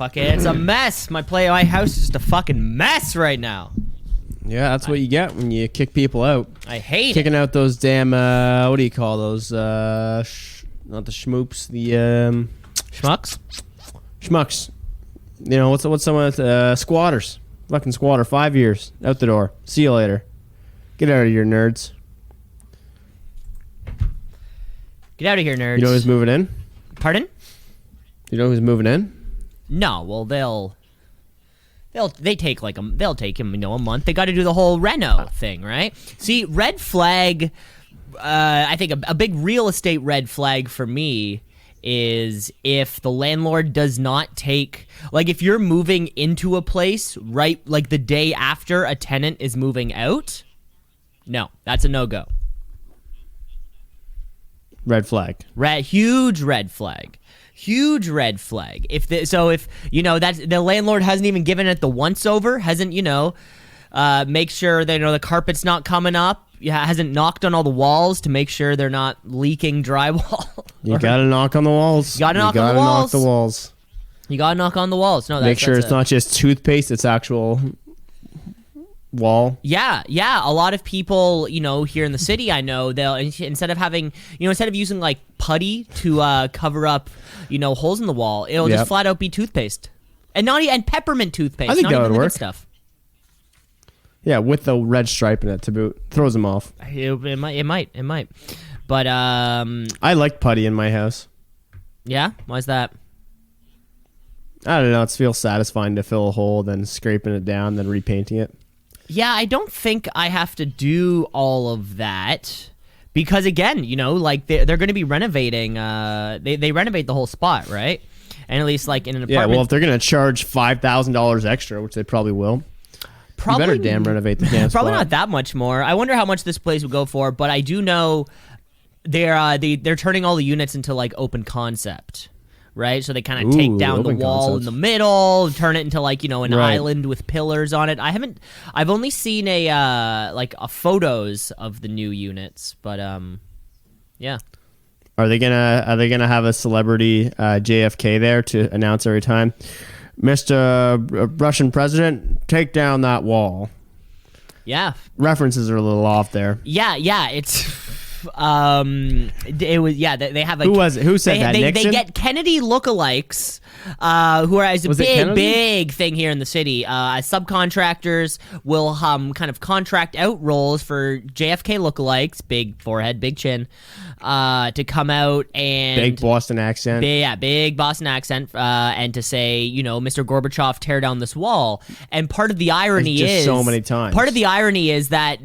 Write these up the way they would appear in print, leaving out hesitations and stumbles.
It's a mess. My house is just a fucking mess right now. Yeah, that's what you get when you kick people out. I hate kicking out those damn what do you call those? Not the schmoops, the schmucks. You know what's some of squatters? Fucking squatter. 5 years out the door. See you later. Get out of here, nerds. Get out of here, nerds. You know who's moving in? Pardon? You know who's moving in? No, well they'll take him, a month. They got to do the whole reno thing, right? See, red flag. I think a big real estate red flag for me is if the landlord does not take, like, if you're moving into a place right, like the day after a tenant is moving out. No, that's a no-go. Red flag. Huge red flag. Huge red flag. If you know that the landlord hasn't even given it the once over, hasn't make sure that the carpet's not coming up, hasn't knocked on all the walls to make sure they're not leaking drywall. You gotta knock on the walls. You gotta knock on the walls. You gotta knock on the walls. No, make sure it's not just toothpaste; it's actual wall. Yeah. A lot of people, here in the city, I know they'll instead of using like putty to cover up, holes in the wall, it'll just flat out be toothpaste, and peppermint toothpaste. I think that would work. Stuff. Yeah, with the red stripe in it to boot, throws them off. It might. But I like putty in my house. Yeah, why's that? I don't know. It feels satisfying to fill a hole, then scraping it down, then repainting it. Yeah, I don't think I have to do all of that because, again, like they're going to be renovating. They renovate the whole spot, right? And at least like in an apartment. Yeah, well, if they're going to charge $5,000 extra, which they probably will, you better damn renovate the damn spot. Probably not that much more. I wonder how much this place would go for, but I do know they're turning all the units into like open concept. Right, so they kind of take down the wall in the middle, turn it into like an island with pillars on it. I've only seen a photos of the new units, but yeah. Are they gonna have a celebrity JFK there to announce every time, Mr. Russian President, take down that wall? Yeah, references are a little off there. Yeah, it's. It was they have who said that? They get Kennedy lookalikes, who is a big thing here in the city. Subcontractors will kind of contract out roles for JFK lookalikes, big forehead, big chin, to come out and big Boston accent. Big Boston accent, and to say, Mr. Gorbachev, tear down this wall. And part of the irony is so many times. Part of the irony is that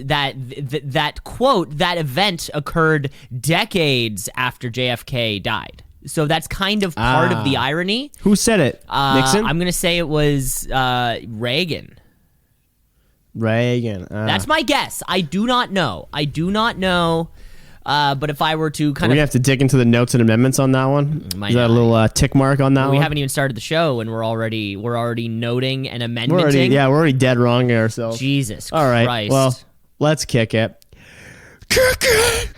that quote. That event occurred decades after JFK died. So that's kind of part of the irony. Who said it? Nixon? I'm going to say it was Reagan. That's my guess. I do not know. But if I were to we have to dig into the notes and amendments on that one. Is that a little tick mark on that one? We haven't even started the show, and we're already noting and amendmenting. We're already dead wrong ourselves. Jesus All right. Christ. Well, let's kick it. Kick it!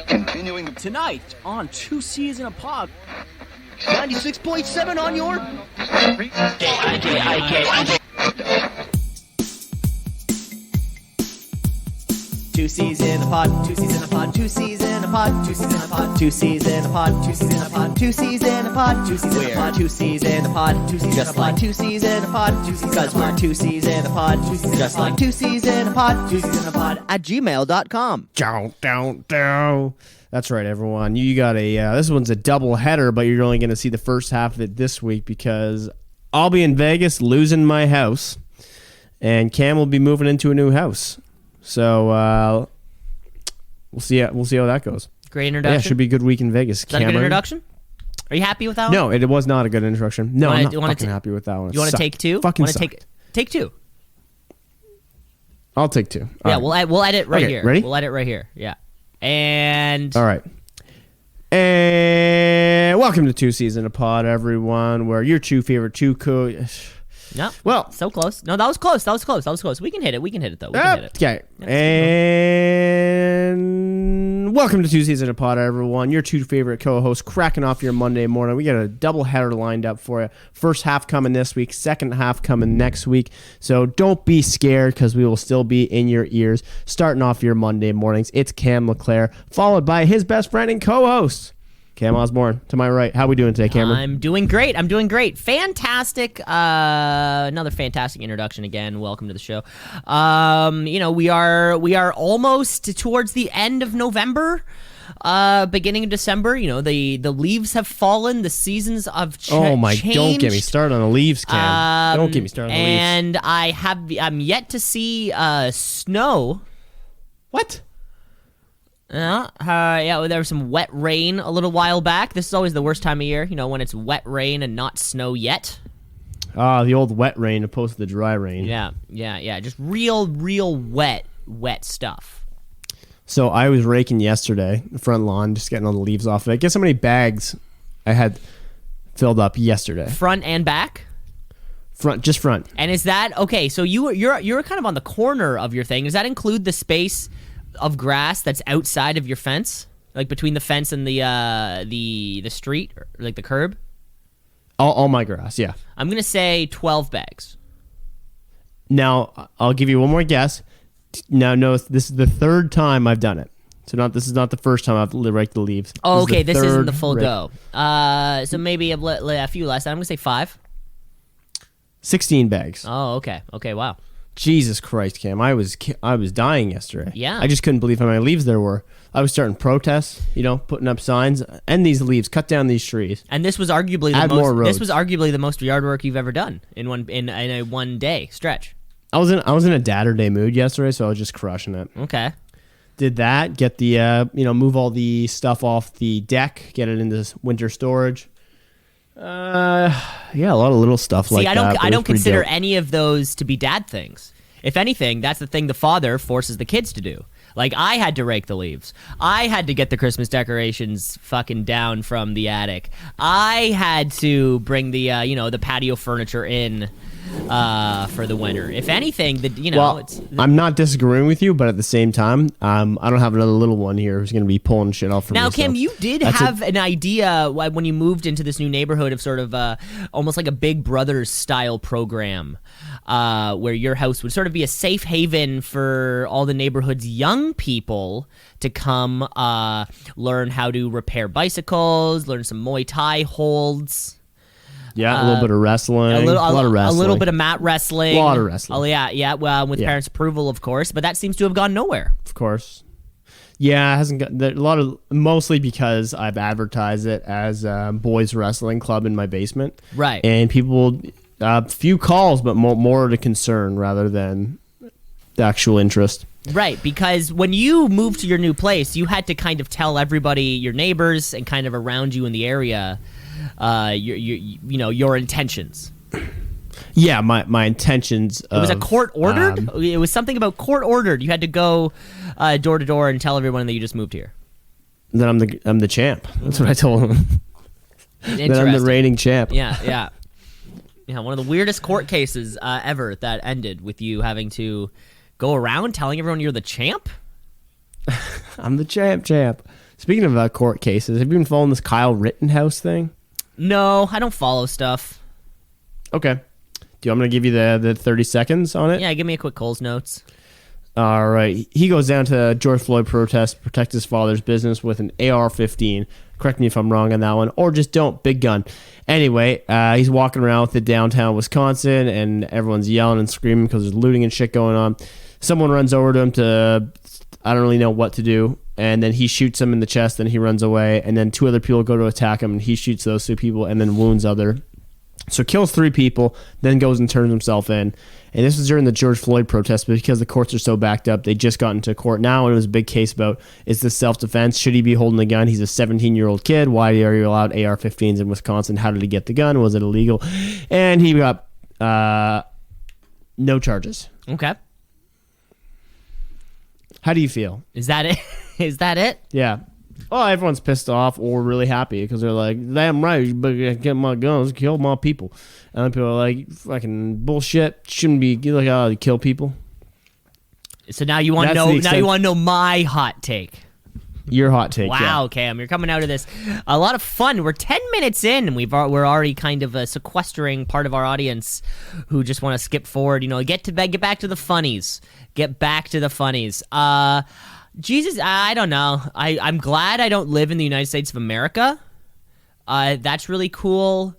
Continuing tonight on Two C's in a Pod. 96.7 on your... Two C's in a pod, 2 C's in a pod, 2 C's in a pod, 2 C's in a pod, 2 C's in a pod, 2 C's in a pod, 2 C's in a pod, 2 C's in a pod, 2 C's in a pod, 2 C's just like 2 C's in a pod, 2 C's because we're 2 C's in a pod, 2 C's just like 2 C's in a pod, 2 C's in a pod at gmail.com. Down. That's right, everyone. You got this one's a double header, but you're only going to see the first half of it this week because I'll be in Vegas losing my house, and Cam will be moving into a new house. So we'll see how that goes. Great introduction. Yeah, should be a good week in Vegas. Is that a good introduction? Are you happy with that one? No, it was not a good introduction. No, I'm not fucking happy with that one. You want to take two? Fucking sucked. Take two. I'll take two. Yeah, we'll edit right here. Ready? We'll edit right here. Yeah. And all right. And welcome to Two C's in a Pod, everyone. Where your two favorite No. Well, So close. No, that was close. That was close. We can hit it. We can hit it, though. We can hit it. okay. And welcome to Two Seasons a Pod, everyone. Your two favorite co-hosts cracking off your Monday morning. We got a double header lined up for you. First half coming this week, second half coming next week. So don't be scared because we will still be in your ears starting off your Monday mornings. It's Cam LeClaire, followed by his best friend and co-host, Cam Osborne, to my right. How we doing today, Cameron? I'm doing great. Fantastic. Another fantastic introduction again. Welcome to the show. We are almost towards the end of November. Beginning of December. The leaves have fallen. The seasons have changed. Don't get me started on the leaves, Cam. Don't get me started on the leaves. And I'm yet to see snow. What? There was some wet rain a little while back. This is always the worst time of year, when it's wet rain and not snow yet. The old wet rain opposed to the dry rain. Yeah. Just real wet stuff. So I was raking yesterday, the front lawn, just getting all the leaves off of it. Guess how many bags I had filled up yesterday? Front and back? Just front. And is that okay? So you're kind of on the corner of your thing. Does that include the space of grass that's outside of your fence, like between the fence and the street, or like the curb? All my grass, yeah. I'm gonna say 12 bags. Now I'll give you one more guess. Now, no, this is the third time I've done it. So this is not the first time I've raked the leaves. Oh, okay. This isn't the full go. So maybe a few less. I'm gonna say 5. 16 bags. Oh, okay. Okay, wow. Jesus Christ, Cam. I was dying yesterday. Yeah. I just couldn't believe how many leaves there were. I was starting protests, putting up signs, end these leaves, cut down these trees. And this was arguably the most yard work you've ever done in a one day stretch. I was in a dadder day mood yesterday, so I was just crushing it. Okay. Did that, get the move all the stuff off the deck, get it into winter storage. A lot of little stuff like that. I don't consider any of those to be dad things. If anything, that's the thing the father forces the kids to do. Like, I had to rake the leaves. I had to get the Christmas decorations fucking down from the attic. I had to bring the the patio furniture in for the winter. If anything, I'm not disagreeing with you, but at the same time, I don't have another little one here who's going to be pulling shit off from me. Now, Kim, you did have an idea when you moved into this new neighborhood of sort of almost like a Big Brother style program, where your house would sort of be a safe haven for all the neighborhood's young people to come learn how to repair bicycles, learn some Muay Thai holds. Yeah, a little bit of wrestling. A lot of wrestling. A little bit of mat wrestling. A lot of wrestling. Oh, yeah. Well, with parents' approval, of course. But that seems to have gone nowhere. Of course. Yeah, it hasn't got mostly because I've advertised it as a boys wrestling club in my basement. Right. And people, few calls, but more to concern rather than the actual interest. Right, because when you moved to your new place, you had to kind of tell everybody, your neighbors, and kind of around you in the area, your intentions. Yeah, my intentions. It was a court ordered. It was something about court ordered. You had to go door to door and tell everyone that you just moved here. That I'm the champ. That's what I told them. That I'm the reigning champ. Yeah. One of the weirdest court cases ever that ended with you having to go around telling everyone you're the champ. I'm the champ. Speaking of court cases, have you been following this Kyle Rittenhouse thing? No, I don't follow stuff. Okay. Do you want me to give you the 30 seconds on it? Yeah, give me a quick Coles Notes. All right. He goes down to George Floyd protest to protect his father's business with an AR-15. Correct me if I'm wrong on that one. Or just don't. Big gun. Anyway, he's walking around with it downtown Wisconsin, and everyone's yelling and screaming because there's looting and shit going on. Someone runs over to him I don't really know what to do. And then he shoots him in the chest, and he runs away. And then 2 other people go to attack him, and he shoots those 2 people and then wounds other. So kills 3 people, then goes and turns himself in. And this was during the George Floyd protest, but because the courts are so backed up, they just got into court now, and it was a big case about, is this self-defense? Should he be holding a gun? He's a 17-year-old kid. Why are you allowed AR-15s in Wisconsin? How did he get the gun? Was it illegal? And he got no charges. Okay. How do you feel? Is that it? Is that it? Yeah. Oh, everyone's pissed off or really happy because they're like, damn right, you better get my guns, kill my people. And then people are like, fucking bullshit, shouldn't be, like, oh, you kill people. So now you want to know. Now you want to know my hot take. Your hot take. Wow, yeah. Cam, you're coming out of this a lot of fun. We're 10 minutes in, and we're already kind of sequestering part of our audience who just want to skip forward. You know, get back to the funnies. Get back to the funnies. Jesus, I don't know. I'm glad I don't live in the United States of America. That's really cool.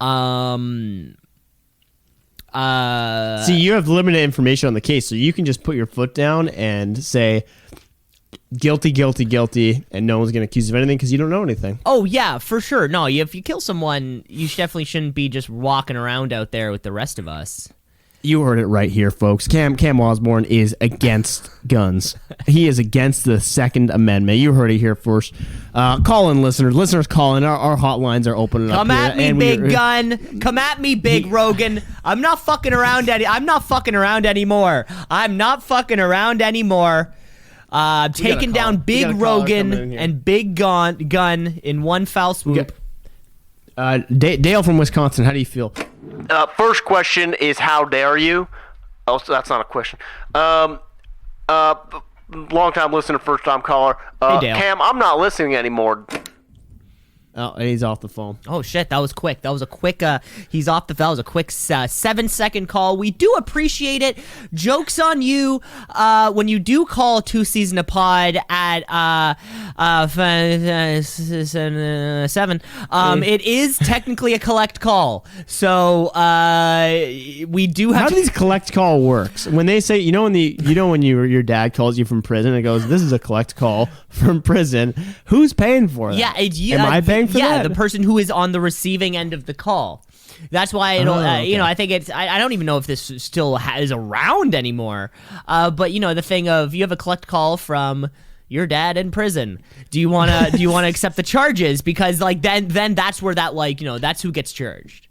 See, you have limited information on the case, so you can just put your foot down and say guilty, guilty, guilty, and no one's going to accuse you of anything because you don't know anything. Oh, yeah, for sure. No, if you kill someone, you definitely shouldn't be just walking around out there with the rest of us. You heard it right here, folks. Cam Osborne is against guns. He is against the Second Amendment. You heard it here first. Call in, listeners. Listeners, call in. Our hotlines are opening up. Come at me, big gun. Come at me, big Rogan. I'm not fucking around anymore. I'm not fucking around anymore. Taking down Big Rogan and Big Gun in one foul swoop. Dale from Wisconsin, how do you feel? First question is, how dare you? Oh, so that's not a question. Long time listener, first time caller. Hey, Dale. Cam, I'm not listening anymore. Oh, and he's off the phone. Oh shit, that was quick. That was a quick. He's off the. That was a quick 7-second call. We do appreciate it. Jokes on you. When you do call Two Season a Pod at 7, it is technically a collect call. So we do have. How do these collect call works? When they say, when your dad calls you from prison and goes, "This is a collect call from prison." Who's paying for that? Yeah, am I paying for that? The person who is on the receiving end of the call. That's why it'll. Okay. I think it's. I don't even know if this still is around anymore. But the thing of, you have a collect call from your dad in prison. Do you wanna accept the charges? Because then that's where that that's who gets charged.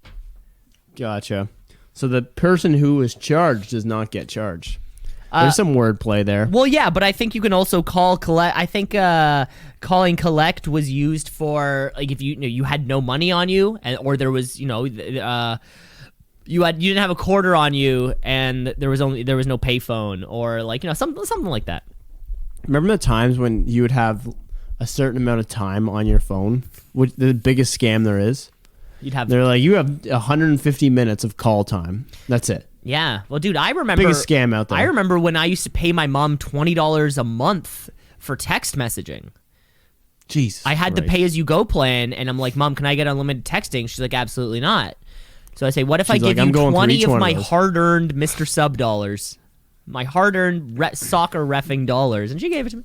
Gotcha. So the person who is charged does not get charged. There's some wordplay there. Well, yeah, but I think you can also call collect. I think calling collect was used for, like, if you had no money on you, or there was you didn't have a quarter on you, and there was no payphone, or something like that. Remember the times when you would have a certain amount of time on your phone, which the biggest scam there is? They're like, you have 150 minutes of call time. That's it. Yeah. Well, dude, I remember... Biggest scam out there. I remember when I used to pay my mom $20 a month for text messaging. Jesus. I had the pay-as-you-go plan, and I'm like, Mom, can I get unlimited texting? She's like, absolutely not. So I say, what if I give you 20 of my hard-earned Mr. Sub dollars? My hard-earned soccer reffing dollars. And she gave it to me.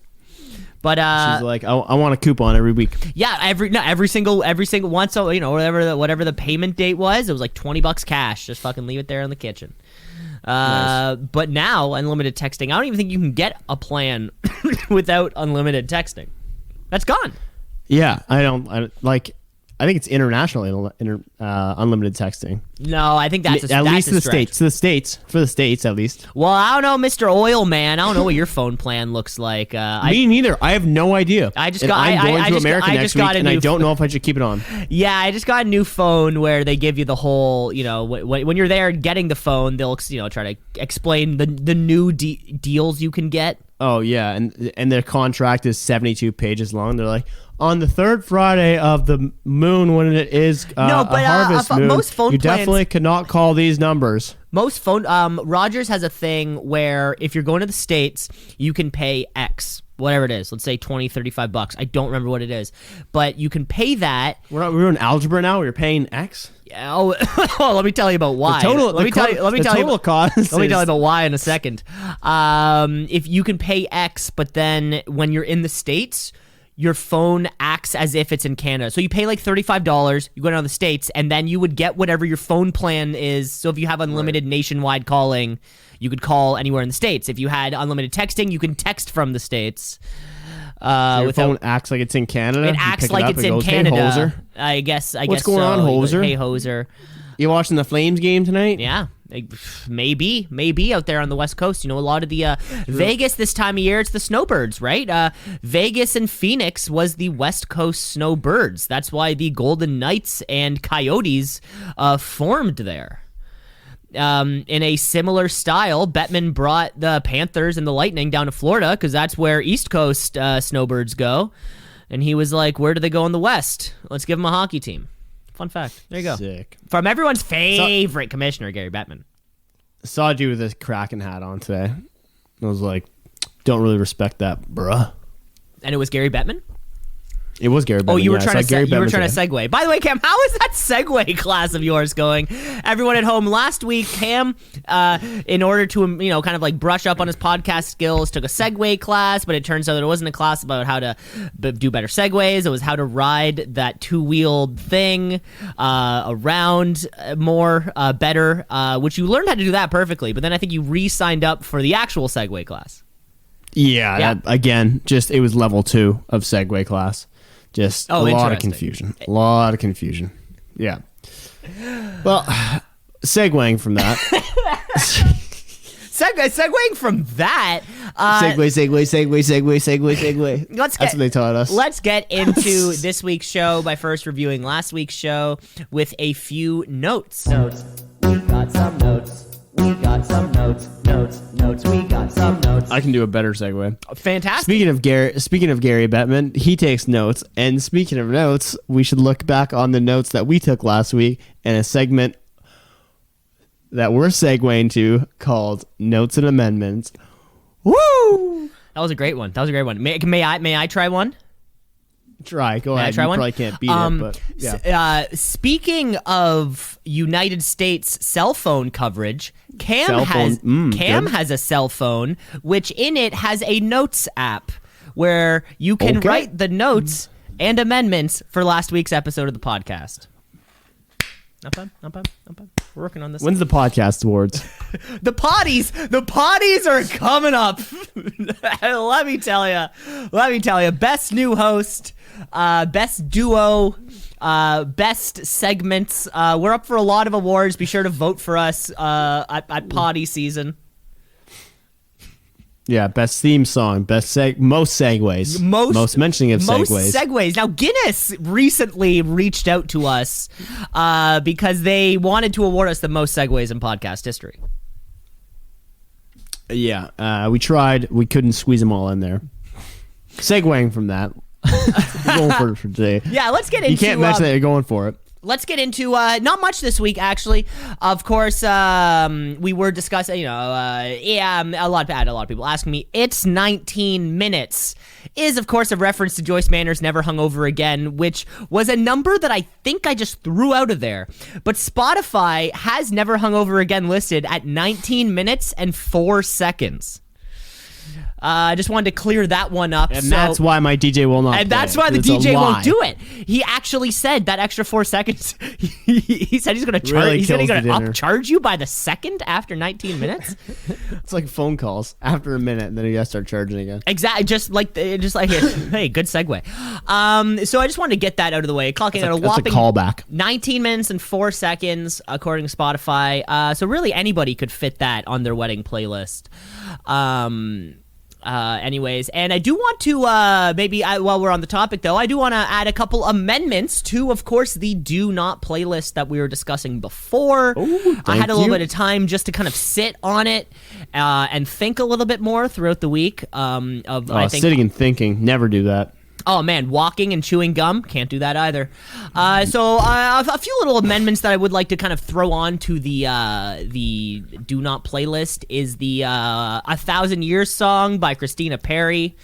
But she's like, I want a coupon every week. Yeah, every single once, so whatever the payment date was, it was like $20 cash. Just fucking leave it there in the kitchen. Nice. But now unlimited texting, I don't even think you can get a plan without unlimited texting. That's gone. Yeah, I think it's international unlimited texting. No, I think that's at least for the states at least. Well, I don't know, Mr. Oil Man. I don't know what your phone plan looks like. Me neither. I have no idea. I'm going to America next week, and I don't know if I should keep it on. Yeah, I just got a new phone where they give you the whole. When you're there getting the phone, they'll try to explain the new deals you can get. Oh yeah, and their contract is 72 pages long. They're like, on the third Friday of the moon, when it is a harvest moon, most phone you plans, definitely cannot call these numbers. Most phone Rogers has a thing where if you're going to the States, you can pay X, whatever it is. Let's say $20-$35. I don't remember what it is, but you can pay that. We're in algebra now. You're paying X. Yeah, let me tell you about why. Let me tell you about why in a second. If you can pay X, but then when you're in the States, your phone acts as if it's in Canada. So you pay like $35, you go down to the States, and then you would get whatever your phone plan is. So if you have unlimited nationwide calling, you could call anywhere in the States. If you had unlimited texting, you can text from the States. So your phone acts like it's in Canada? It acts like it's in Canada. Hey, Hoser. I guess. What's going so. on, Hoser? Hey, Hoser. You watching the Flames game tonight? Yeah. Maybe out there on the West Coast. You know, a lot of the Vegas this time of year, it's the snowbirds, right? Vegas and Phoenix was the West Coast snowbirds. That's why the Golden Knights and Coyotes formed there. In a similar style, Bettman brought the Panthers and the Lightning down to Florida because that's where East Coast snowbirds go. And he was like, where do they go in the West? Let's give them a hockey team. Fun fact. There you go. Sick. From everyone's favorite commissioner, Gary Bettman. Saw a dude with a Kraken hat on today. I was like, don't really respect that, bruh. And it was Gary Bettman? It was Gary Bettman. Oh, you were trying to Gary you were Bettman trying today. to segue. By the way, Cam, how is that segue class of yours going? Everyone at home, last week, Cam, in order to kind of like brush up on his podcast skills, took a segue class, but it turns out that it wasn't a class about how to do better segues. It was how to ride that two-wheeled thing around more better, which you learned how to do that perfectly. But then I think you re-signed up for the actual segue class. Yeah. Again, just it was level 2 of segue class. Just a lot of confusion. A lot of confusion. Yeah. Well, segueing from that. Segueing from that. Segue. That's what they taught us. Let's get into this week's show by first reviewing last week's show with a few notes. Notes. We got some notes. We got some notes. We got some notes. I can do a better segue. Fantastic. Speaking of Gary Bettman, he takes notes. And speaking of notes, we should look back on the notes that we took last week in a segment that we're segueing to called Notes and Amendments. Woo! That was a great one. May I try one? Try. Go May ahead. I try You one? probably can't beat it, but yeah. Speaking of United States cell phone coverage, Cam Cell phone. Good. has a cell phone, which in it has a notes app where you can Okay. write the notes and amendments for last week's episode of the podcast. Not bad. We're working on this. When's the podcast awards? The potties are coming up. Let me tell you. Best new host, best duo, best segments. We're up for a lot of awards. Be sure to vote for us at potty season. Yeah, best theme song, most segues, most mentioning of Most segues. segues. Now, Guinness recently reached out to us because they wanted to award us the most segues in podcast history. Yeah, we tried. We couldn't squeeze them all in there. Segueing from that, we're going for it for today. Yeah, let's get into. You can't mention that you're going for it. Let's get into not much this week, actually. Of course, we were discussing. A lot of people asking me. It's 19 minutes is, of course, a reference to Joyce Manor's "Never Hungover Again," which was a number that I think I just threw out of there. But Spotify has "Never Hungover Again" listed at 19 minutes and 4 seconds. I just wanted to clear that one up. And that's why my DJ will not. And play that's it, why the 'cause it's a DJ lie. won't do it. He actually said that extra 4 seconds. He said he's going to charge. Really He said he's kills going the to dinner. upcharge you by the second after 19 minutes. It's like phone calls after a minute, and then you gotta start charging again. Exactly. Just like hey, good segue. So I just wanted to get that out of the way. Clocking at a That's a whopping callback. 19 minutes and 4 seconds, according to Spotify. So really anybody could fit that on their wedding playlist. Anyways, and I do want to while we're on the topic though, I do want to add a couple amendments to, of course, the Do Not playlist that we were discussing before. I had a little bit of time just to kind of sit on it and think a little bit more throughout the week. I think Sitting and thinking, never do that. Oh man, walking and chewing gum, can't do that either. So a few little amendments that I would like to kind of throw on to the Do Not playlist is the 1,000 Years song by Christina Perri.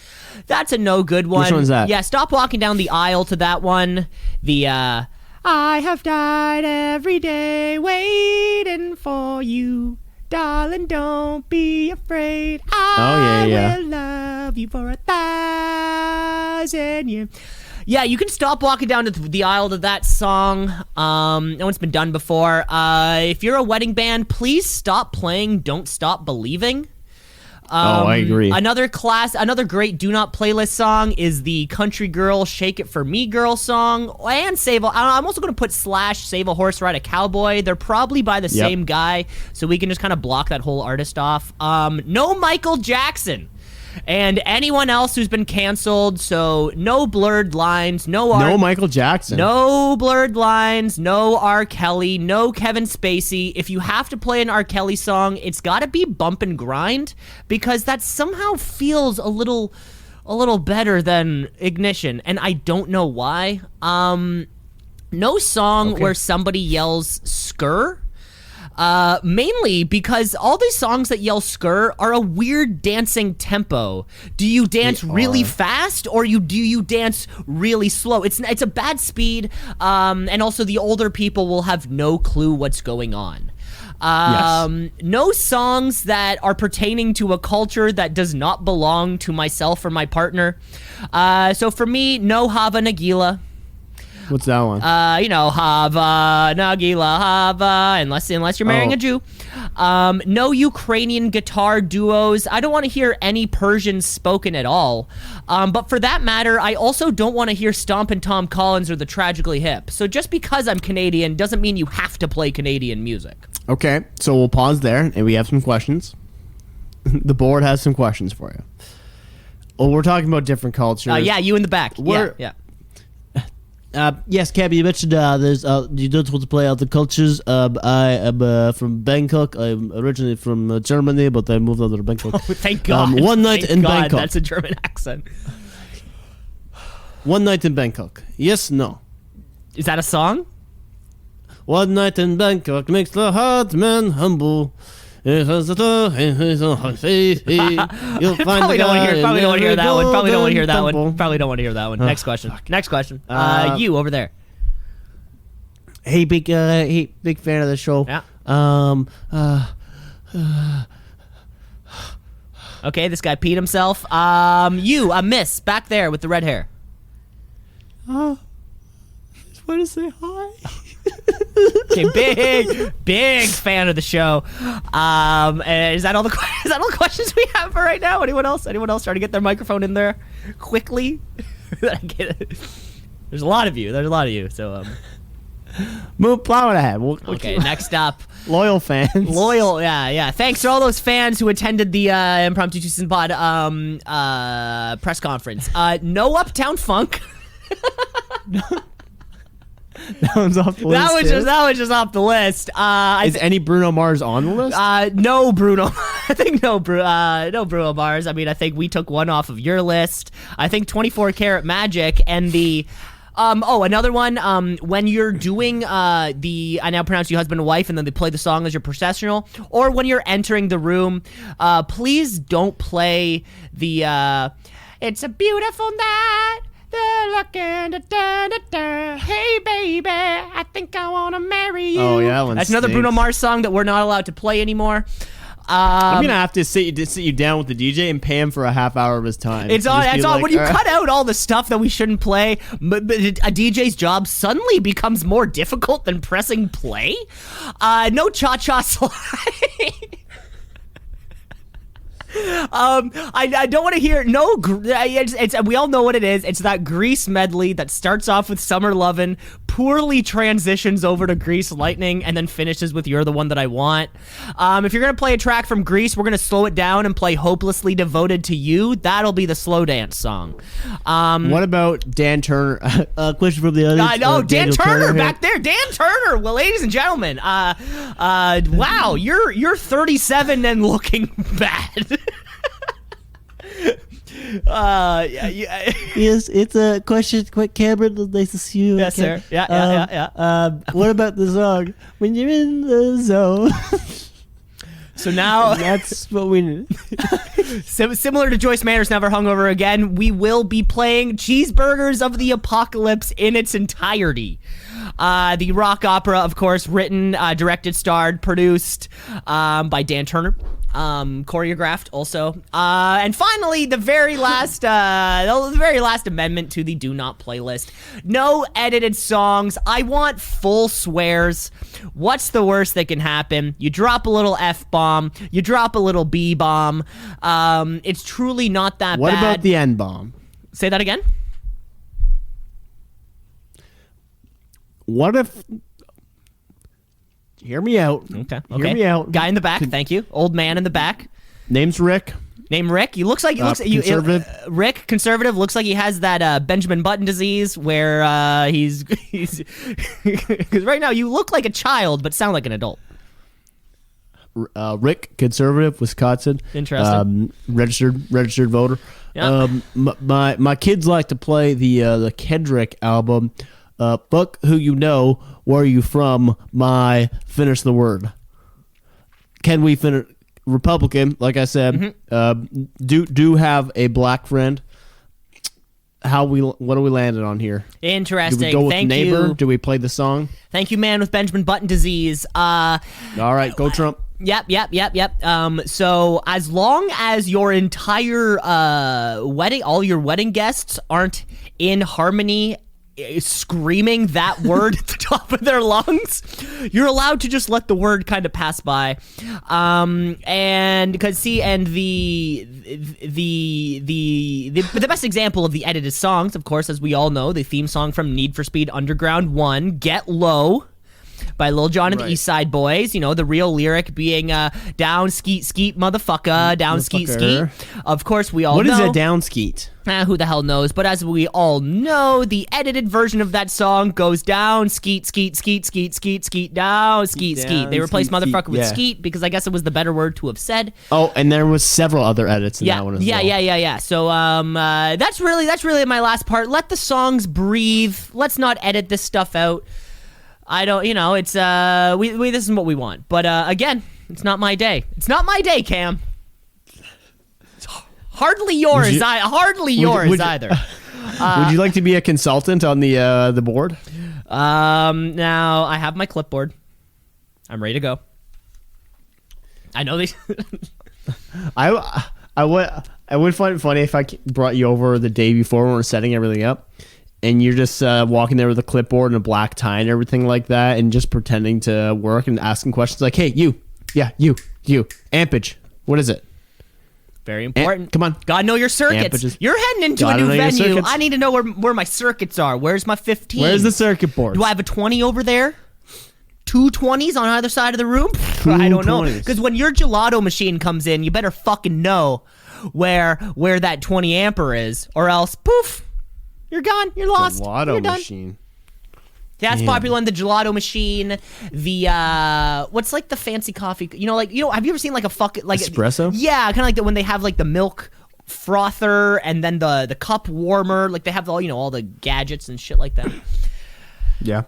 That's a no good one. Which one's that? Yeah, stop walking down the aisle to that one. The I have died every day waiting for you. Darling, don't be afraid. I will love you for 1,000 years. Yeah, you can stop walking down to the aisle to that song. No one's been done before. If you're a wedding band, please stop playing Don't Stop Believing. I agree. Another great Do Not Playlist song is the Country Girl Shake It For Me Girl song. And I'm also going to put Slash Save a Horse Ride a Cowboy. They're probably by the same guy, so we can just kind of block that whole artist off. No Michael Jackson. And anyone else who's been canceled, so no Blurred Lines, no Michael Jackson. No Blurred Lines, no R. Kelly, no Kevin Spacey. If you have to play an R. Kelly song, it's got to be Bump and Grind, because that somehow feels a little better than Ignition, and I don't know why. No song where somebody yells "skur." Mainly because all these songs that yell "skur" are a weird dancing tempo. Do you dance really fast, or do you dance really slow? It's a bad speed, and also the older people will have no clue what's going on. No songs that are pertaining to a culture that does not belong to myself or my partner. So for me, no Hava Nagila. What's that one? Hava, Nagila, Hava, unless you're marrying a Jew. No Ukrainian guitar duos. I don't want to hear any Persian spoken at all. But for that matter, I also don't want to hear Stompin' Tom Collins or the Tragically Hip. So just because I'm Canadian doesn't mean you have to play Canadian music. Okay, so we'll pause there, and we have some questions. The board has some questions for you. Well, we're talking about different cultures. Yeah, you in the back. Yeah. Yes, Cabby, you mentioned there's you don't want to play other cultures. I am from Bangkok. I'm originally from Germany, but I moved out of Bangkok. Oh, thank God. One night Thank in God, Bangkok. That's a German accent. One night in Bangkok. Yes, no. Is that a song? One night in Bangkok makes the heart man humble. You'll find Probably don't want to hear that one. Probably don't want to hear that one. Probably don't want to hear that one. Next question. Next question. You over there. Hey, big fan of the show. Yeah. Okay, this guy peed himself. You, a miss back there with the red hair. Just want to say hi. Okay, big fan of the show. And is that all the questions we have for right now? Anyone else trying to get their microphone in there quickly? I get it. There's a lot of you. So move plowing ahead. okay. Next up, loyal fans. Yeah. Thanks to all those fans who attended the Impromptu Two Citizens Pod press conference. No Uptown Funk. That one's off the list. That was just off the list. Is any Bruno Mars on the list? No Bruno. I think no Bruno Mars. I mean, I think we took one off of your list. I think 24 Karat Magic and the another one. When you're doing I now pronounce you husband and wife, and then they play the song as your processional, or when you're entering the room, please don't play the "It's a Beautiful Night. They're looking, hey baby, I think I wanna marry you." Oh yeah, that's another Bruno Mars song that we're not allowed to play anymore. I'm gonna have to sit you down with the DJ and pay him for a half hour of his time. It's on. When you cut out all the stuff that we shouldn't play, but a DJ's job suddenly becomes more difficult than pressing play. No cha-cha slide. I don't want to hear it's we all know what it is. It's that Grease medley that starts off with Summer Lovin', poorly transitions over to Grease Lightning, and then finishes with You're the One That I Want. If you're gonna play a track from Grease, we're gonna slow it down and play Hopelessly Devoted to You. That'll be the slow dance song. What about Dan Turner? Question from the audience. No, Dan Turner here. back there. Dan Turner. Well, ladies and gentlemen, wow, you're 37 and looking bad. Yes, it's a question. Quick, Cameron, nice to see you. Yes, again. sir. Yeah. What about the song "When You're in the Zone"? So now That's what we need. Similar to Joyce Manor's Never Hungover Again, we will be playing Cheeseburgers of the Apocalypse in its entirety. The rock opera, of course, written, directed, starred, produced by Dan Turner. choreographed also. And finally, the very last amendment to the Do Not playlist. No edited songs. I want full swears. What's the worst that can happen? You drop a little F-bomb. You drop a little B-bomb. It's truly not that What bad. about the N-bomb? Say that again? What if... Hear me out. Okay. Hear me out. Guy in the back, thank you. Old man in the back. Name's Rick. Name Rick. He looks like Conservative. Rick, conservative. Looks like he has that Benjamin Button disease, where he's because right now you look like a child but sound like an adult. Rick, conservative, Wisconsin. Interesting. Registered voter. Yeah. My kids like to play the Kendrick album. Fuck who you know. Where are you from? Finish the word. Can we finish? Republican, like I said, do have a black friend. What are we landing on here? Interesting. Do we go with Thank neighbor? you. Do we play the song? Thank you, man with Benjamin Button disease. All right, go Trump. Yep. So as long as your entire all your wedding guests aren't in harmony, screaming that word at the top of their lungs, you're allowed to just let the word kind of pass by. And because the best example of the edited songs, of course, as we all know, the theme song from Need for Speed Underground 1, Get Low, by Lil Jon and the East Side Boys. You know, the real lyric being down skeet skeet motherfucker, down skeet skeet. Of course, we all know. What is a down skeet? Who the hell knows? But as we all know, the edited version of that song goes down skeet skeet skeet skeet skeet skeet down skeet skeet. They replaced skeet, motherfucker skeet, with yeah. skeet because I guess it was the better word to have said. Oh, and there was several other edits in that one as well. Yeah. So that's really my last part. Let the songs breathe. Let's not edit this stuff out. I don't, it's, this is what we want. But, again, it's not my day. It's not my day, Cam. It's hardly yours, either. Would you like to be a consultant on the board? Now, I have my clipboard. I'm ready to go. I know these. I would find it funny if I brought you over the day before when we're setting everything up. And you're just walking there with a clipboard and a black tie and everything like that, and just pretending to work and asking questions like, "Hey, you, ampage, what is it?" Very important. Come on, Gotta know your circuits. Ampages. You're heading into a Gotta new know your venue. circuits. I need to know where my circuits are. Where's my 15? Where's the circuit board? Do I have a 20 over there? 2 20s on either side of the room? I don't know. 20s. Because when your gelato machine comes in, you better fucking know where that 20 amper is, or else poof. You're gone. You're lost. Gelato You're done. machine. Yeah, it's Damn. popular in the gelato machine. The what's like the fancy coffee? Have you ever seen like a Espresso? Yeah, kind of like when they have like the milk frother and then the cup warmer. Like they have all the gadgets and shit like that. Yeah.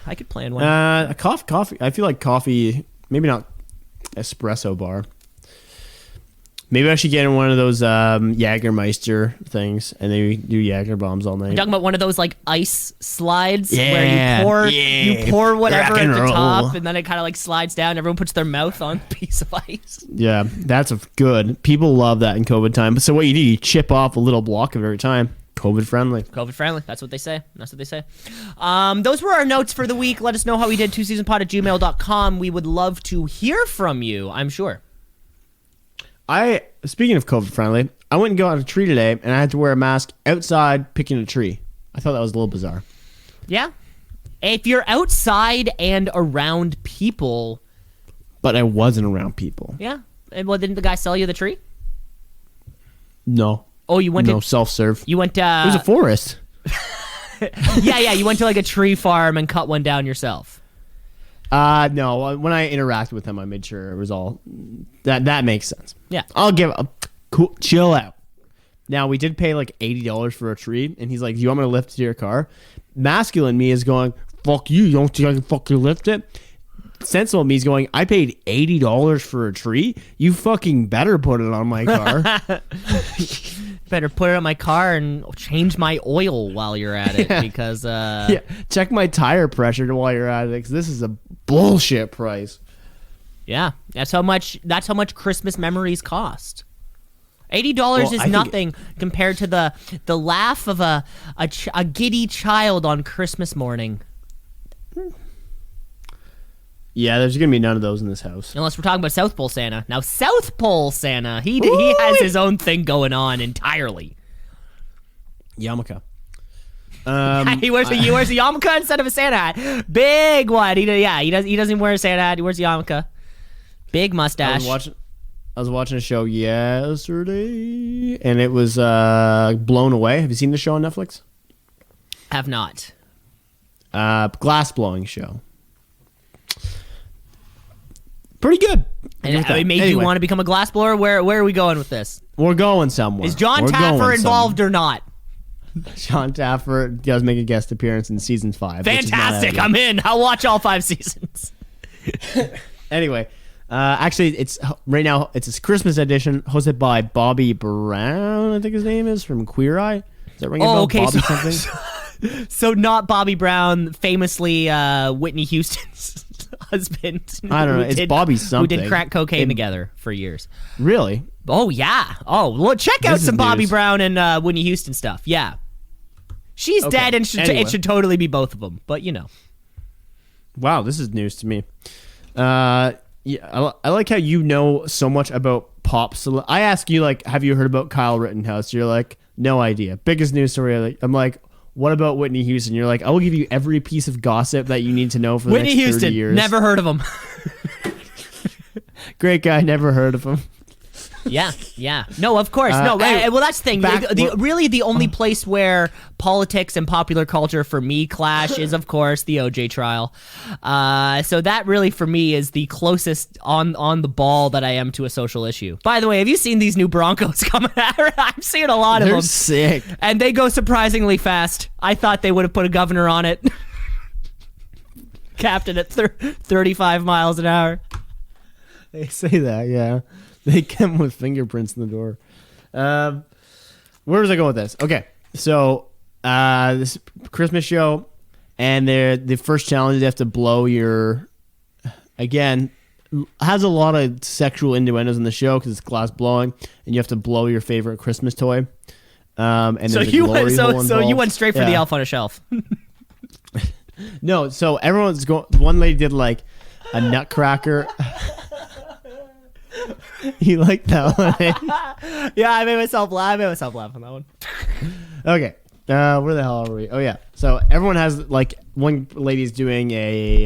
I could plan one. Coffee. I feel like coffee. Maybe not espresso bar. Maybe I should get in one of those Jägermeister things, and they do Jäger bombs all night. You're talking about one of those like ice slides Yeah, where you pour whatever rock at and the roll. top, and then it kind of like slides down. Everyone puts their mouth on a piece of ice. Yeah, that's good. People love that in COVID time. So what you do, you chip off a little block of every time. COVID friendly. COVID friendly. That's what they say. Those were our notes for the week. Let us know how we did. twoceasinapod@gmail.com. We would love to hear from you, I'm sure. Speaking of COVID friendly, I went and got a tree today, and I had to wear a mask outside picking a tree. I thought that was a little bizarre. Yeah. If you're outside and around people. But I wasn't around people. Yeah. Well, didn't the guy sell you the tree? No. Oh, you went No, to. self-serve. You went. It was a forest. Yeah. You went to like a tree farm and cut one down yourself. No. When I interacted with him, I made sure it was all that makes sense. Yeah. I'll give a cool chill out. Now we did pay like $80 for a tree, and he's like, "Do you want me to lift it to your car?" Masculine me is going, "Fuck you! You don't think I can fucking lift it?" Sensible me is going, "I paid $80 for a tree. You fucking better put it on my car." Better put it on my car and change my oil while you're at it because. Yeah, check my tire pressure while you're at it, because this is a bullshit price. Yeah, that's how much Christmas memories cost. $80 Well, is I think- nothing compared to the laugh of a giddy child on Christmas morning. Yeah, there's gonna be none of those in this house. Unless we're talking about South Pole Santa. Now, South Pole Santa, he has his own thing going on entirely. Yarmulke. He wears a yarmulke instead of a Santa hat. Big one. He doesn't even wear a Santa hat. He wears a yarmulke. Big mustache. I was watching a show yesterday, and it was Blown Away. Have you seen the show on Netflix? Have not. Glass blowing show. Pretty good. And it made you want to become a glassblower? Where are we going with this? We're going somewhere. Is John We're Taffer going involved or not? John Taffer does make a guest appearance in season 5. which is not out Fantastic. yet. I'm in. I'll watch all 5 seasons. Anyway, actually, it's right now. It's a Christmas edition hosted by Bobby Brown. I think his name is from Queer Eye. Is that ringing a bell? okay. Bobby something. So not Bobby Brown, famously Whitney Houston's husband. I don't know. who It's did- Bobby Who something. did crack cocaine together for years. Really? Oh, yeah. Oh, well, check out This is some Bobby news. Brown and Whitney Houston stuff. Yeah. She's Okay. dead and Anyway. it should totally be both of them. But, Wow, this is news to me. Yeah, I like how you know so much about pop. I ask you, like, have you heard about Kyle Rittenhouse? You're like, no idea. Biggest news story. I'm like, what about Whitney Houston? You're like, I will give you every piece of gossip that you need to know for the Whitney next 30 Houston, years. never heard of him. Great guy, never heard of him. Yeah. No, of course. No, anyway, well, that's the thing. Really, the only place where politics and popular culture for me clash is, of course, the OJ trial. So that really, for me, is the closest on the ball that I am to a social issue. By the way, have you seen these new Broncos coming out? I'm seeing a lot of They're them. sick. And they go surprisingly fast. I thought they would have put a governor on it. Capped it at 35 miles an hour. They say that, yeah. They come with fingerprints in the door. Where was I going with this? Okay, so this Christmas show, and the first challenge, they have to blow your. Again, has a lot of sexual innuendos in the show because it's glass blowing, and you have to blow your favorite Christmas toy. And So there's a you glory hole so you involved. went straight for the Yeah. elf on a shelf. No, so everyone's going. One lady did like a nutcracker. You like that one? Eh? Yeah, I made myself laugh on that one. Okay. Where the hell are we? Oh yeah. So everyone has like one lady's doing a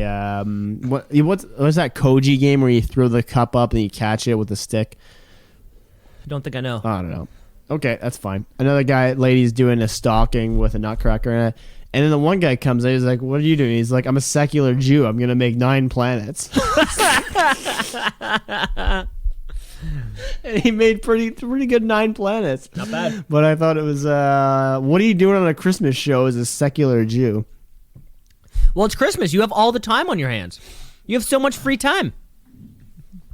what's that Koji game where you throw the cup up and you catch it with a stick? I don't think I know. I don't know. Okay, that's fine. Another lady's doing a stocking with a nutcracker in it. And then the one guy comes in, he's like, "What are you doing?" He's like, "I'm a secular Jew. I'm gonna make 9 planets." And he made pretty good 9 planets. Not bad. But I thought it was, what are you doing on a Christmas show as a secular Jew? Well, it's Christmas. You have all the time on your hands. You have so much free time.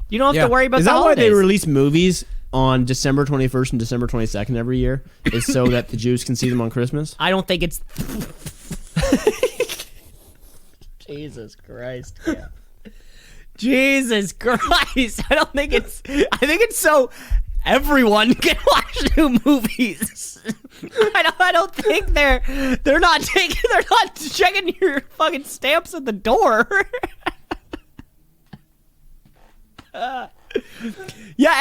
You don't have to worry about Is the that holidays. why they release movies on December 21st and December 22nd every year? Is so that the Jews can see them on Christmas? I don't think it's... Jesus Christ. Yeah. Jesus Christ. I think it's so everyone can watch new movies. I don't think they're not checking your fucking stamps at the door. Yeah,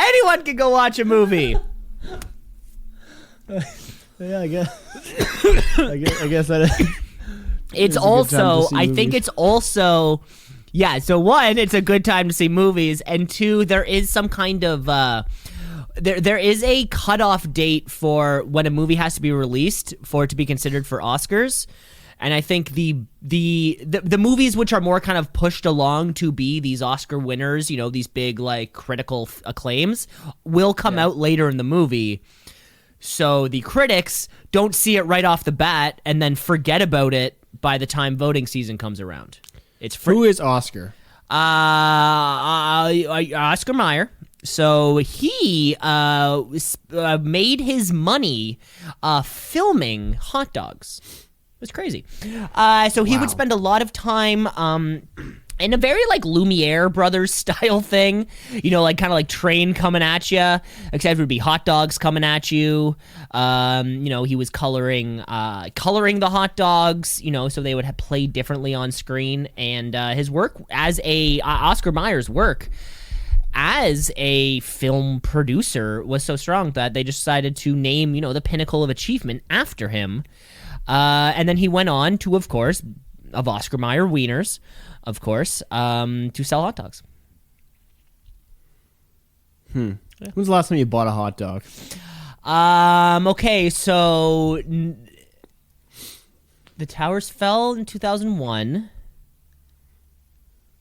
anyone can go watch a movie. Yeah, I guess. I guess that. It's a good time to also, see I think movies. it's also, yeah, so one, it's a good time to see movies, and two, there is some kind of, there is a cutoff date for when a movie has to be released for it to be considered for Oscars. And I think the movies which are more kind of pushed along to be these Oscar winners, you know, these big like critical acclaims, will come out later in the movie. So the critics don't see it right off the bat and then forget about it by the time voting season comes around. It's Who is Oscar? Oscar Mayer. So he made his money filming hot dogs. It's crazy. So he would spend a lot of time in a very like Lumiere Brothers style thing, like kind of like train coming at you, except it would be hot dogs coming at you. He was coloring the hot dogs, so they would play differently on screen. And his work as Oscar Mayer's work as a film producer was so strong that they decided to name, the pinnacle of achievement after him. And then he went on to, of course, of Oscar Mayer wieners, of course, to sell hot dogs. When's the last time you bought a hot dog? Okay, so the towers fell in 2001.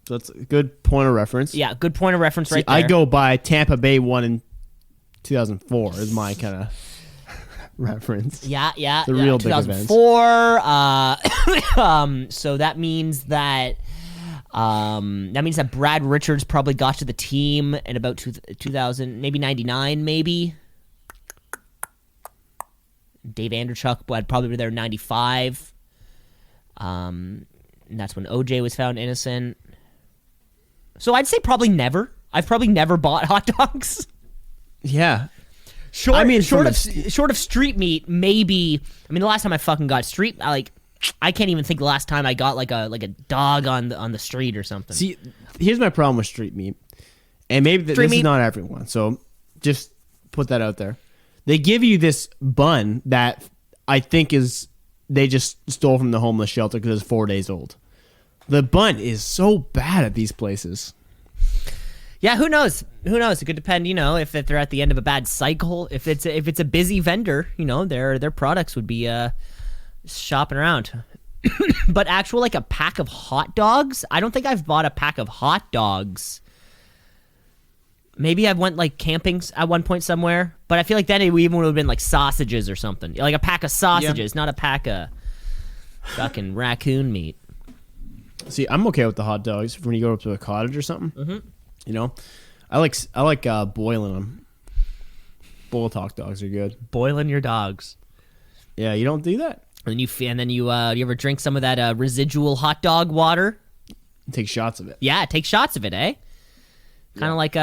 So that's a good point of reference. Yeah, good point of reference right there. I go by Tampa Bay one in 2004 is my kind of reference. Yeah. The real big events. 2004. So that means that Brad Richards probably got to the team in about 2000, maybe 99, maybe. Dave Andrechuk would probably be there in 95. And that's when OJ was found innocent. So I'd say probably never. I've probably never bought hot dogs. Yeah. Short of street meat, maybe. I mean, the last time I fucking got street, I can't even think the last time I got like a dog on the street or something. See, here's my problem with street meat, and maybe this is not everyone. So just put that out there. They give you this bun that I think they just stole from the homeless shelter because it's 4 days old. The bun is so bad at these places. Yeah, who knows? It could depend, if they're at the end of a bad cycle. If it's a busy vendor, their products would be shopping around. But actual like a pack of hot dogs, I don't think I've bought a pack of hot dogs. Maybe I went like camping at one point somewhere, but I feel like then it even would have been like sausages or something, like a pack of sausages, not a pack of fucking raccoon meat. See, I'm okay with the hot dogs when you go up to a cottage or something. Mm-hmm. I like boiling them. Boiled hot dogs are good. Boiling your dogs. Yeah, you don't do that. And then you ever drink some of that residual hot dog water? Take shots of it. Yeah, take shots of it, eh? Kind of like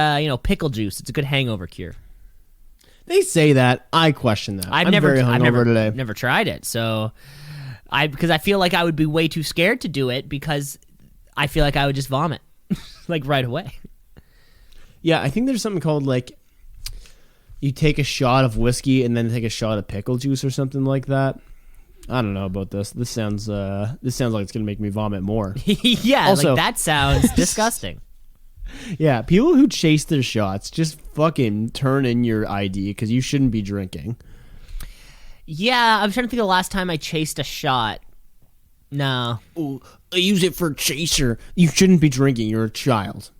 pickle juice. It's a good hangover cure. They say that. I question that. I've never tried it. So because I feel like I would be way too scared to do it because I feel like I would just vomit like right away. Yeah, I think there's something called like you take a shot of whiskey and then take a shot of pickle juice or something like that. I don't know about this. This sounds like it's gonna make me vomit more. Yeah, also, like that sounds disgusting. Yeah, people who chase their shots just fucking turn in your ID because you shouldn't be drinking. Yeah, I'm trying to think of the last time I chased a shot. No. Ooh, I use it for chaser. You shouldn't be drinking. You're a child.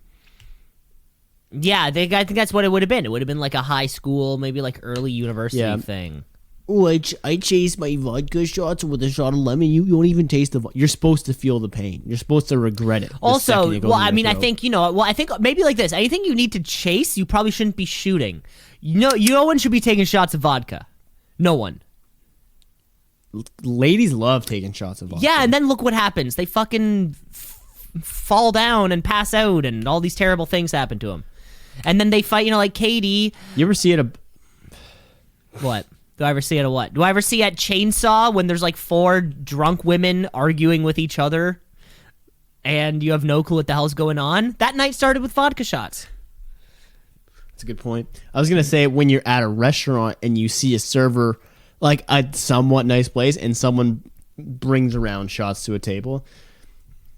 Yeah, I think that's what it would have been. It would have been like a high school, maybe like early university thing. Oh, I chase my vodka shots with a shot of lemon. You don't even taste the vodka. You're supposed to feel the pain. You're supposed to regret it. Also, I think, I think maybe like this. Anything you need to chase, you probably shouldn't be shooting. No one should be taking shots of vodka. No one. Ladies love taking shots of vodka. Yeah, and then look what happens. They fucking fall down and pass out, and all these terrible things happen to them. And then they fight, like Katie. You ever see it? What? Do I ever see it at what? Do I ever see at Chainsaw when there's like 4 drunk women arguing with each other and you have no clue what the hell's going on? That night started with vodka shots. That's a good point. I was going to say when you're at a restaurant and you see a server like a somewhat nice place and someone brings around shots to a table,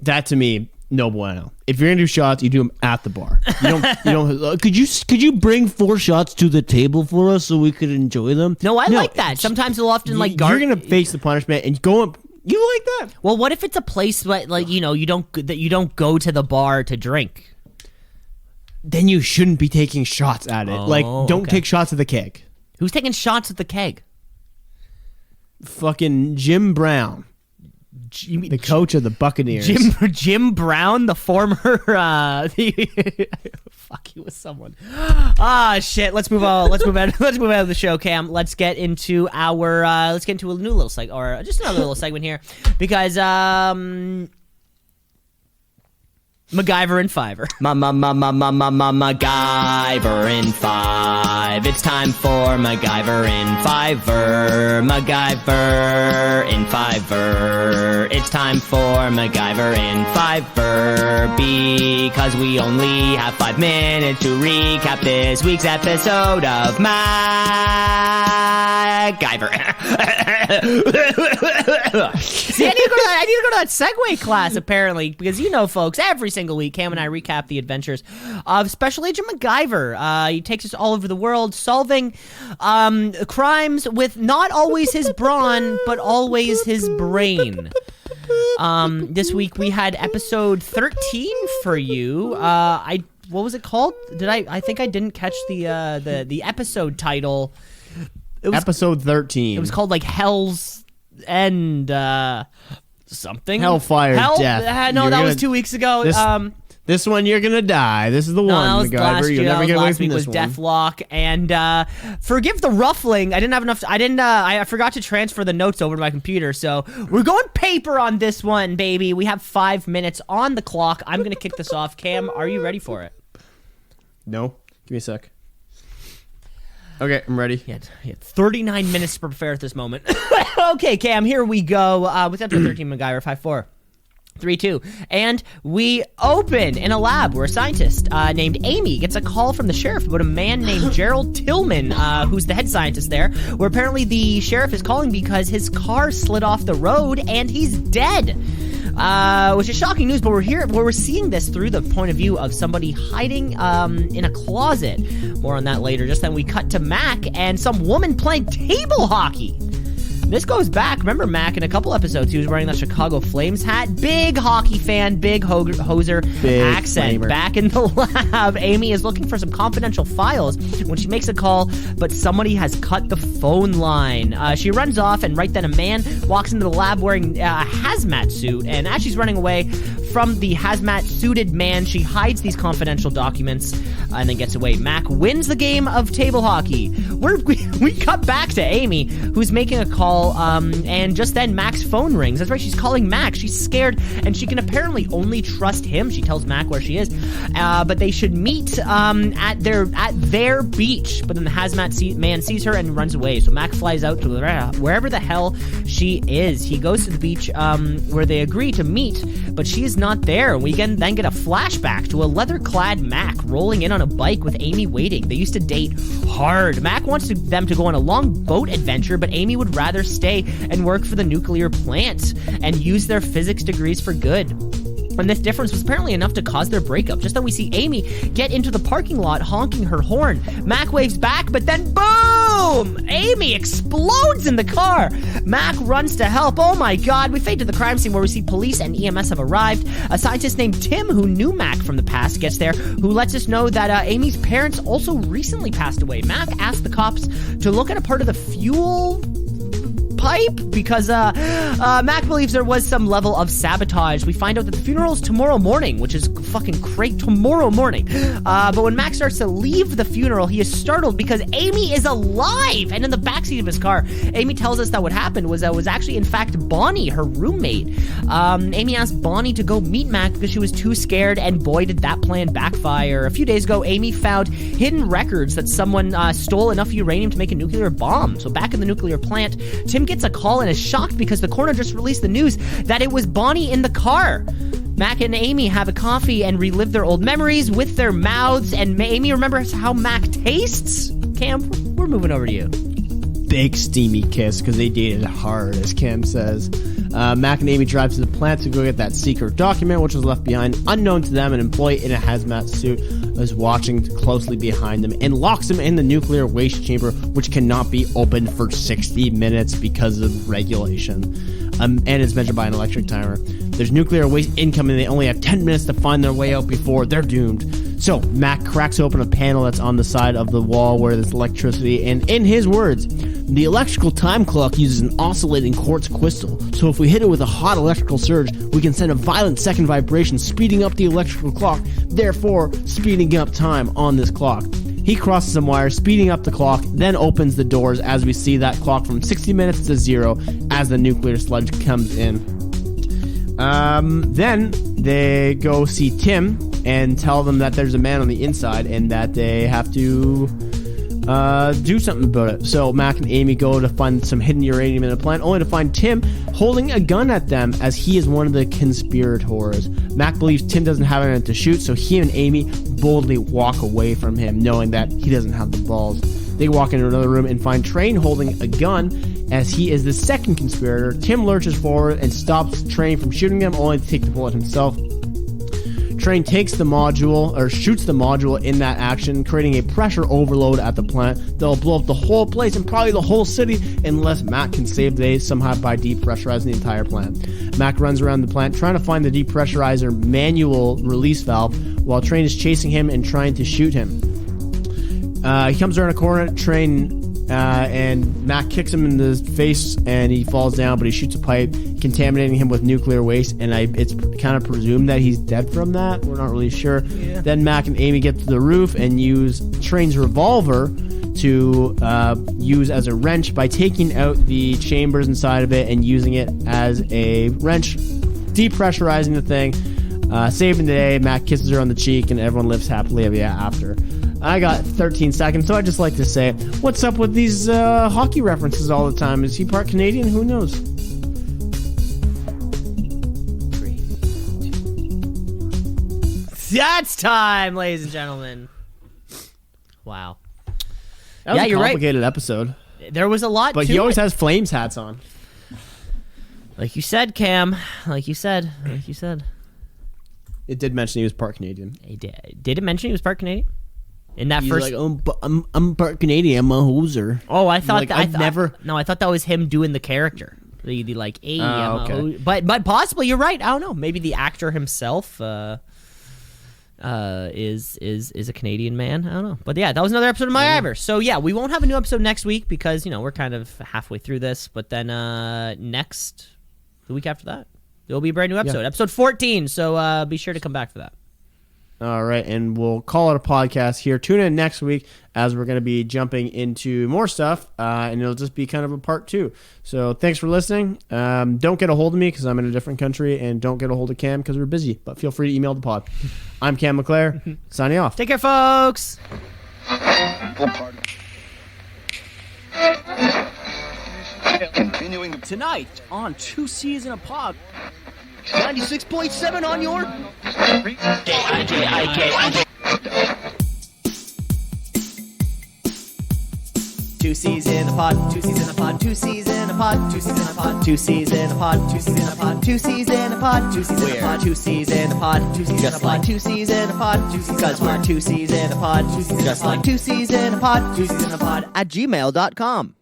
that to me, no bueno. If you're going to do shots, you do them at the bar. You don't could you bring 4 shots to the table for us so we could enjoy them? No, I like that. Sometimes they'll often like you're going to face the punishment and go up. You like that? Well, what if it's a place like you don't go to the bar to drink? Then you shouldn't be taking shots at it. Don't take shots at the keg. Who's taking shots at the keg? Fucking Jim Brown. The coach of the Buccaneers. Jim Brown, the former fuck, he was someone. Shit. Let's move on. Let's move out of the show, Cam. Let's get into a new little segment, or just another little segment here, because MacGyver and Fiverr. MacGyver in 5. It's time for MacGyver in Fiverr. MacGyver in Fiverr. It's time for MacGyver in Fiverr. Because we only have 5 minutes to recap this week's episode of MacGyver. See, I need to go to that Segway class, apparently, because you know, folks, every single week, Cam and I recap the adventures of Special Agent MacGyver. He takes us all over the world, solving crimes with not always his brawn, but always his brain. This week we had episode 13 for you. What was it called? I think I didn't catch the episode title. It was, Episode 13. It was called like Hell's End something. Hellfire Death. No, You're that gonna- was 2 weeks ago. This one, you're gonna die. This is the No, one, that was MacGyver. last You'll year. never get away Last from week this was one. Deathlock, and forgive the ruffling. I didn't have enough. I forgot to transfer the notes over to my computer, so we're going paper on this one, baby. We have 5 minutes on the clock. I'm gonna kick this off. Cam, are you ready for it? No? Give me a sec. Okay, I'm ready. You had 39 minutes to prepare at this moment. Okay, Cam, here we go. With episode 13, MacGyver 5-4. 3-2. And we open in a lab where a scientist named Amy gets a call from the sheriff about a man named Gerald Tillman, who's the head scientist there, where apparently the sheriff is calling because his car slid off the road and he's dead. Which is shocking news, but we're seeing this through the point of view of somebody hiding in a closet. More on that later. Just then we cut to Mac and some woman playing table hockey. This goes back. Remember Mac in a couple episodes, he was wearing that Chicago Flames hat. Big hockey fan, big hoser Big accent. flamer. Back in the lab, Amy is looking for some confidential files when she makes a call, but somebody has cut the phone line. She runs off, and right then a man walks into the lab wearing a hazmat suit, and as she's running away from the hazmat suited man, she hides these confidential documents and then gets away. Mac wins the game of table hockey. We cut back to Amy, who's making a call, and just then Mac's phone rings. That's right, she's calling Mac. She's scared, and she can apparently only trust him. She tells Mac where she is, but they should meet at their beach. But then the hazmat man sees her and runs away. So Mac flies out to wherever the hell she is. He goes to the beach where they agree to meet, but she is not there. We can then get a flashback to a leather-clad Mac rolling in on a bike with Amy waiting. They used to date hard. Mac wants them to go on a long boat adventure, but Amy would rather stay and work for the nuclear plant and use their physics degrees for good. And this difference was apparently enough to cause their breakup. Just then we see Amy get into the parking lot honking her horn. Mac waves back, but then boom! Amy explodes in the car. Mac runs to help. Oh my god. We fade to the crime scene where we see police and EMS have arrived. A scientist named Tim, who knew Mac from the past, gets there, who lets us know that Amy's parents also recently passed away. Mac asks the cops to look at a part of the fuel pipe because Mac believes there was some level of sabotage. We find out that the funeral is tomorrow morning, which is fucking great. Tomorrow morning. But when Mac starts to leave the funeral, he is startled because Amy is alive and in the backseat of his car. Amy tells us that what happened was actually in fact Bonnie, her roommate. Amy asked Bonnie to go meet Mac because she was too scared, and boy did that plan backfire. A few days ago, Amy found hidden records that someone stole enough uranium to make a nuclear bomb. So back in the nuclear plant, Tim gets a call and is shocked because the coroner just released the news that it was Bonnie in the car. Mac and Amy have a coffee and relive their old memories with their mouths, and Amy remembers how Mac tastes. Cam, we're moving over to you. Big steamy kiss because they dated hard, as Cam says. Mac and Amy drive to the plant to go get that secret document, which was left behind. Unknown to them, an employee in a hazmat suit is watching closely behind them and locks them in the nuclear waste chamber, which cannot be opened for 60 minutes because of regulation. And it's measured by an electric timer. There's nuclear waste incoming. They only have 10 minutes to find their way out before they're doomed. So Mac cracks open a panel that's on the side of the wall where there's electricity, and in his words, the electrical time clock uses an oscillating quartz crystal. So if we hit it with a hot electrical surge, we can send a violent second vibration, speeding up the electrical clock, therefore speeding up time on this clock. He crosses some wires, speeding up the clock, then opens the doors as we see that clock from 60 minutes to 0 as the nuclear sludge comes in. Then they go see Tim and tell them that there's a man on the inside and that they have to do something about it. So Mac and Amy go to find some hidden uranium in the plant, only to find Tim holding a gun at them as he is one of the conspirators. Mac believes Tim doesn't have anything to shoot, so he and Amy boldly walk away from him, knowing that he doesn't have the balls. They walk into another room and find Train holding a gun as he is the second conspirator. Tim lurches forward and stops Train from shooting them, only to take the bullet himself. Train takes the module, or shoots the module in that action, creating a pressure overload at the plant that'll blow up the whole place and probably the whole city unless Mac can save the day somehow by depressurizing the entire plant. Mac runs around the plant trying to find the depressurizer manual release valve while Train is chasing him and trying to shoot him. He comes around a corner, Train and Mac kicks him in the face and he falls down, but he shoots a pipe, contaminating him with nuclear waste, and it's kind of presumed that he's dead from that. We're not really sure. Yeah. Then Mac and Amy get to the roof and use Train's revolver to use as a wrench by taking out the chambers inside of it and using it as a wrench, depressurizing the thing, saving the day. Mac kisses her on the cheek and everyone lives happily ever after. I got 13 seconds, so I'd just like to say, what's up with these hockey references all the time? Is he part Canadian? Who knows? 3, 2. That's time, ladies and gentlemen. Wow. That was a you're right. complicated episode. There was a lot But to he always it. has Flames hats on. Like you said, Cam. Like you said. It did mention he was part Canadian. He did. Did it mention he was part Canadian? In that He's first, like, I'm part Canadian. I'm a hoser. oh, I thought like, that. I've never. No, I thought that was him doing the character. The like, hey, okay. But possibly you're right. I don't know. Maybe the actor himself is a Canadian man. I don't know. But yeah, that was another episode of MacGyver. So yeah, we won't have a new episode next week because we're kind of halfway through this. But then the week after that, there will be a brand new episode, episode 14. So be sure to come back for that. All right, and we'll call it a podcast here. Tune in next week as we're going to be jumping into more stuff, and it'll just be kind of a part 2. So thanks for listening. Don't get a hold of me because I'm in a different country, and don't get a hold of Cam because we're busy, but feel free to email the pod. I'm Cam McClare, signing off. Take care, folks. Continuing tonight on Two C's in a Pod. 96.7 on your Two C's in a pod, 2 C's in a pod, 2 C's in a pod, 2 C's in a pod, 2 C's in a pod, 2 C's in a pod, 2 C's in a pod, 2 C's in a pod, 2 C's in a pod, 2 C's in a pod, 2 C's in a pod, 2 C's because we're 2 C's in a pod, just like 2 C's in a pod, 2 C's in a pod at gmail.com.